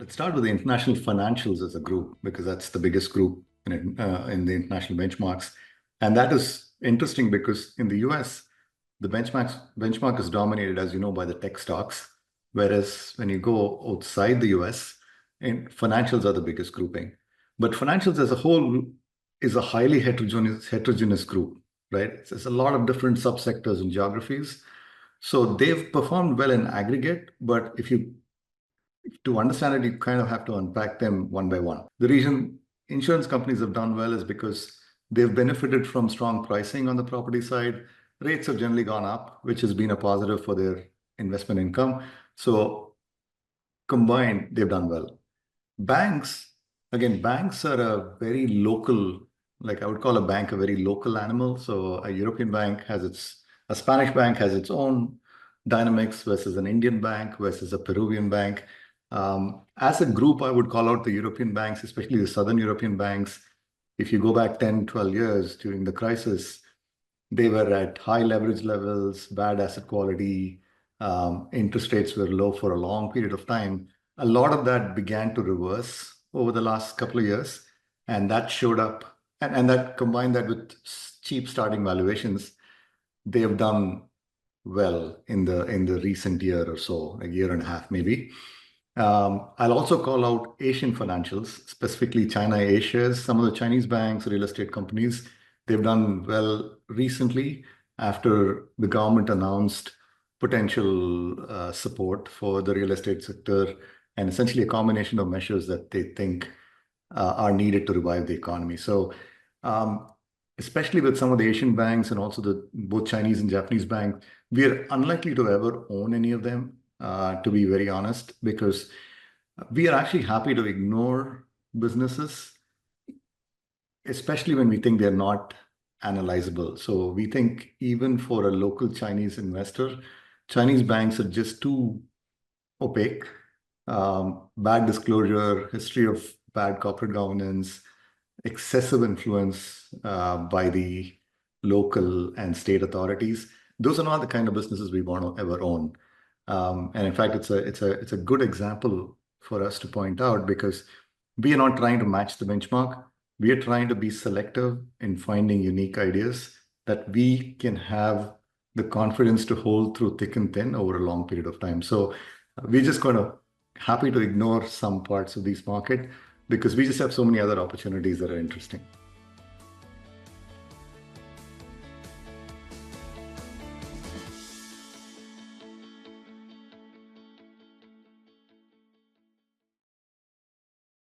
Let's start with the international financials as a group, because that's the biggest group in the international benchmarks. And that is interesting because in the US, the benchmark is dominated, as you know, by the tech stocks. Whereas when you go outside the US, financials are the biggest grouping. But financials as a whole is a highly heterogeneous group, right? There's a lot of different subsectors and geographies. So they've performed well in aggregate, but to understand it, you kind of have to unpack them one by one. The reason insurance companies have done well is because they've benefited from strong pricing on the property side. Rates have generally gone up, which has been a positive for their investment income. So combined, they've done well. Banks are a very local, like I would call a bank a very local animal. So a Spanish bank has its own dynamics versus an Indian bank versus a Peruvian bank. As a group, I would call out the European banks, especially the Southern European banks. If you go back 10, 12 years during the crisis, they were at high leverage levels, bad asset quality, interest rates were low for a long period of time. A lot of that began to reverse over the last couple of years, and that showed up, and that combined that with cheap starting valuations, they have done well in the recent year or so, a year and a half maybe. I'll also call out Asian financials, specifically China A shares. Some of the Chinese banks, real estate companies, they've done well recently after the government announced potential support for the real estate sector, and essentially a combination of measures that they think are needed to revive the economy. So especially with some of the Asian banks and also both Chinese and Japanese banks, we are unlikely to ever own any of them, to be very honest, because we are actually happy to ignore businesses, especially when we think they're not analyzable. So we think even for a local Chinese investor, Chinese banks are just too opaque, bad disclosure, history of bad corporate governance, excessive influence by the local and state authorities. Those are not the kind of businesses we want to ever own. And in fact, it's a good example for us to point out, because we are not trying to match the benchmark. We are trying to be selective in finding unique ideas that we can have the confidence to hold through thick and thin over a long period of time. So we're just kind of happy to ignore some parts of this market because we just have so many other opportunities that are interesting.